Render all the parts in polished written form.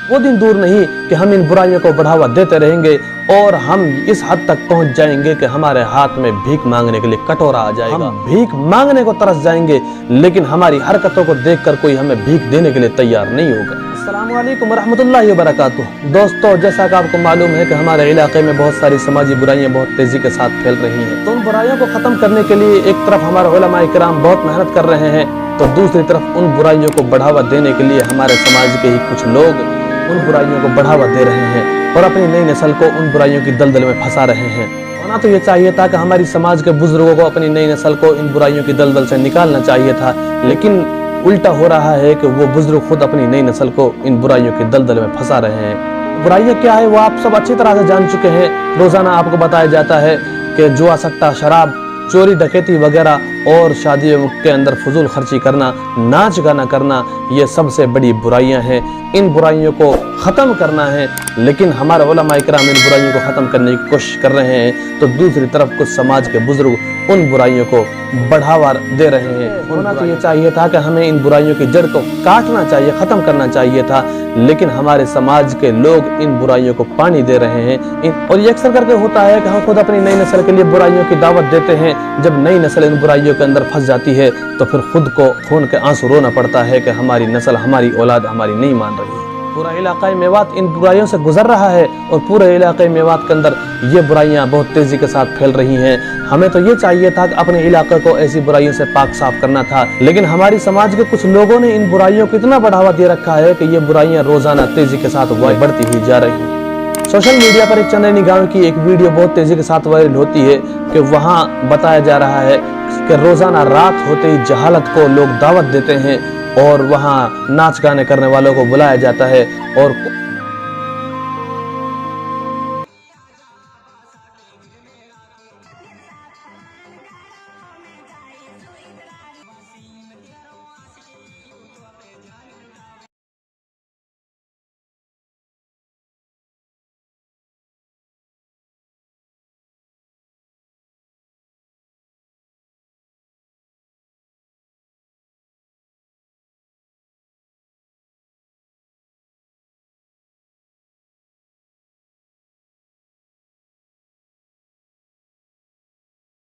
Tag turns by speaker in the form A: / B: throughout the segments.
A: वो दिन दूर नहीं कि हम इन बुराइयों को बढ़ावा देते रहेंगे और हम इस हद तक पहुंच जाएंगे कि हमारे हाथ में भीख मांगने के लिए कटोरा आ जाएगा। हम भीख मांगने को तरस जाएंगे, लेकिन हमारी हरकतों को देखकर कोई हमें भीख देने के लिए तैयार नहीं होगा। अस्सलामु अलैकुम रहमतुल्लाहि व बरकातुहू। दोस्तों, जैसा कि आपको मालूम है कि हमारे इलाके में बहुत सारी समाजी बुराइयां बहुत तेजी के साथ फैल रही हैं, तो उन बुराइयों को खत्म करने के लिए एक तरफ हमारे उलमाए किराम बहुत मेहनत कर रहे हैं, तो दूसरी तरफ उन बुराइयों को बढ़ावा देने के लिए हमारे समाज के ही कुछ लोग उन बुराइयों को बढ़ावा दे रहे हैं और अपनी नई नस्ल को उन बुराइयों की दलदल में फंसा रहे हैं। होना तो ये चाहिए था कि हमारी समाज के बुजुर्गों को अपनी नई नस्ल को इन बुराइयों की दलदल से निकालना चाहिए था, लेकिन उल्टा हो रहा है कि वो बुजुर्ग खुद अपनी नई नस्ल को इन बुराइयों की दलदल में फंसा रहे हैं। बुराइयां क्या है वो आप सब अच्छी तरह से जान चुके हैं। रोजाना आपको बताया जाता है कि जुआ, सट्टा, शराब, चोरी, डकैती वगैरह और शादियों के अंदर फजूल खर्ची करना, नाच गाना करना, ये सबसे बड़ी बुराइयां हैं। इन बुराइयों को ख़त्म करना है, लेकिन हमारे उलमाए किराम इन बुराइयों को ख़त्म करने की कोशिश कर रहे हैं, तो दूसरी तरफ कुछ समाज के बुजुर्ग उन बुराइयों को बढ़ावा दे रहे हैं। होना तो ये चाहिए था कि हमें इन बुराइयों की जड़ को काटना चाहिए, ख़त्म करना चाहिए था, लेकिन हमारे समाज के लोग इन बुराइयों को पानी दे रहे हैं। और ये अक्सर करके होता है कि हम खुद अपनी नई नस्ल के लिए बुराइयों की दावत देते हैं। जब नई नस्ल इन बुराइयों के अंदर फंस जाती है तो फिर खुद को खून के आंसू रोना पड़ता है कि हमारी नस्ल, हमारी औलाद हमारी नहीं मान रही है। पूरा इलाका मेवात इन बुराइयों से गुजर रहा है और पूरे इलाके मेवात के अंदर ये बुराइयां बहुत तेजी के साथ फैल रही हैं। हमें तो ये चाहिए था कि अपने इलाके को ऐसी बुराइयों से पाक साफ करना था, लेकिन हमारी समाज के कुछ लोगों ने इन बुराइयों को इतना बढ़ावा दे रखा है कि ये बुराइयां रोजाना तेजी के साथ बढ़ती हुई जा रही हैं। सोशल मीडिया पर एक चंदेनी गांव की एक वीडियो बहुत तेजी के साथ वायरल होती है कि वहाँ बताया जा रहा है कि रोजाना रात होते ही जहालत को लोग दावत देते हैं और वहाँ नाच गाने करने वालों को बुलाया जाता है और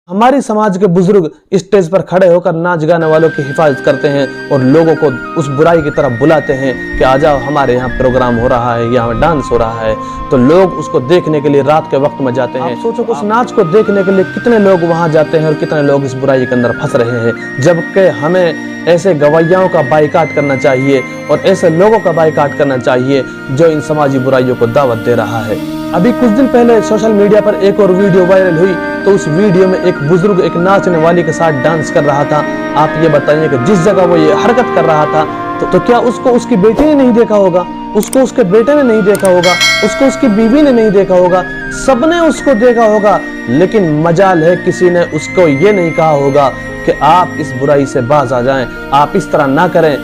A: हमारी समाज के बुजुर्ग स्टेज पर खड़े होकर नाच गाने वालों की हिफाजत करते हैं और लोगों को उस बुराई की तरफ बुलाते हैं कि आ जाओ, हमारे यहाँ प्रोग्राम हो रहा है, यहाँ डांस हो रहा है, तो लोग उसको देखने के लिए रात के वक्त में जाते हैं। सोचो उस नाच को देखने के लिए कितने लोग वहाँ जाते हैं और कितने लोग इस बुराई के अंदर फंस रहे हैं, जबकि हमें ऐसे गवैयाओं का बाइकाट करना चाहिए और ऐसे लोगों का बाइकाट करना चाहिए जो इन समाजी बुराइयों को दावत दे रहा है। अभी कुछ दिन पहले सोशल मीडिया पर एक और वीडियो वायरल हुई, तो उस वीडियो में एक बुजुर्ग एक नाचने वाली के साथ डांस कर रहा था। आप ये बताइए कि जिस जगह वो ये हरकत कर रहा था तो क्या उसको उसकी बेटी ने नहीं देखा होगा, उसको उसके बेटे ने नहीं देखा होगा, उसको उसकी बीवी ने नहीं देखा होगा, सबने उसको देखा होगा, लेकिन मजाल है किसी ने उसको ये नहीं कहा होगा कि आप इस बुराई से बाज आ जाएं, आप इस तरह ना करें।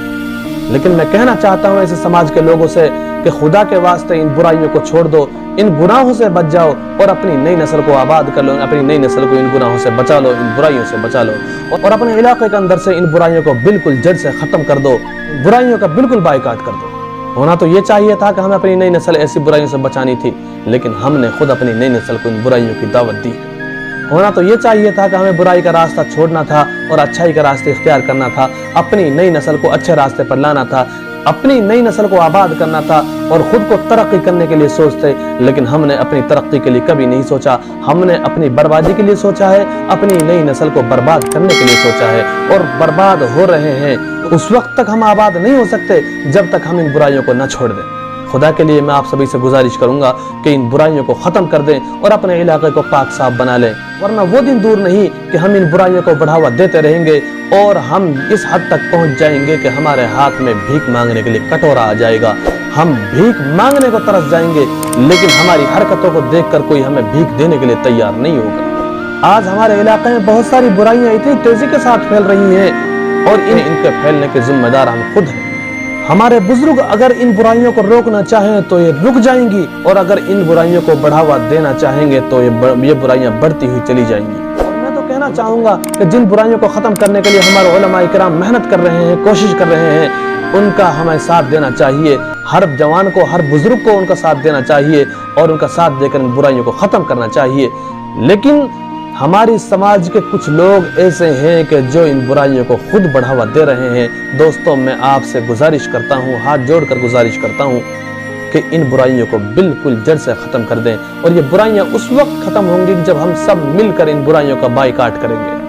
A: लेकिन मैं कहना चाहता हूं ऐसे समाज के लोगों से कि खुदा के वास्ते इन बुराइयों को छोड़ दो, इन गुनाहों से बच जाओ और अपनी नई नस्ल को आबाद कर लो, अपनी नई नस्ल को इन गुनाहों से बचा लो, इन बुराइयों से बचा लो और अपने इलाके के अंदर से इन बुराइयों को बिल्कुल जड़ से खत्म कर दो, बुराइयों का बिल्कुल बाइकाट कर दो। होना तो ये चाहिए था कि हमें अपनी नई नस्ल ऐसी बुराइयों से बचानी थी, लेकिन हमने खुद अपनी नई नस्ल को इन बुराइयों की दावत दी। होना तो ये चाहिए था कि हमें बुराई का रास्ता छोड़ना था और अच्छाई का रास्ता इख्तियार करना था, अपनी नई नस्ल को अच्छे रास्ते पर लाना था, अपनी नई नस्ल को आबाद करना था और खुद को तरक्की करने के लिए सोचते, लेकिन हमने अपनी तरक्की के लिए कभी नहीं सोचा। हमने अपनी बर्बादी के लिए सोचा है, अपनी नई नस्ल को बर्बाद करने के लिए सोचा है और बर्बाद हो रहे हैं। उस वक्त तक हम आबाद नहीं हो सकते जब तक हम इन बुराइयों को न छोड़ दें। खुदा के लिए मैं आप सभी से गुजारिश करूंगा कि इन बुराइयों को खत्म कर दें और अपने इलाके को पाक साफ बना लें, वरना वो दिन दूर नहीं कि हम इन बुराइयों को बढ़ावा देते रहेंगे और हम इस हद तक पहुंच जाएंगे कि हमारे हाथ में भीख मांगने के लिए कटोरा आ जाएगा। हम भीख मांगने को तरस जाएंगे, लेकिन हमारी हरकतों को देखकर कोई हमें भीख देने के लिए तैयार नहीं होगा। आज हमारे इलाके में बहुत सारी बुराइयां इतनी तेजी के साथ फैल रही हैं और इनके फैलने के जिम्मेदार हम खुद हैं। हमारे बुजुर्ग अगर इन बुराइयों को रोकना चाहें तो ये रुक जाएंगी और अगर इन बुराइयों को बढ़ावा देना चाहेंगे तो ये बुराइयां बढ़ती हुई चली जाएंगी। और मैं तो कहना चाहूंगा कि जिन बुराइयों को खत्म करने के लिए हमारे उलमाए किराम मेहनत कर रहे हैं, कोशिश कर रहे हैं, उनका हमें साथ देना चाहिए। ہر جوان کو، ہر بزرگ کو ان کا ساتھ دینا چاہیے اور ان کا ساتھ دے کر ان برائیوں کو ختم کرنا چاہیے۔ لیکن ہماری سماج کے کچھ لوگ ایسے ہیں کہ جو ان برائیوں کو خود بڑھاوا دے رہے ہیں۔ دوستوں میں آپ سے گزارش کرتا ہوں، ہاتھ جوڑ کر گزارش کرتا ہوں کہ ان برائیوں کو بالکل جڑ سے ختم کر دیں، اور یہ برائیاں اس وقت ختم ہوں گی جب ہم سب مل کر ان برائیوں کا بائیکاٹ کریں گے۔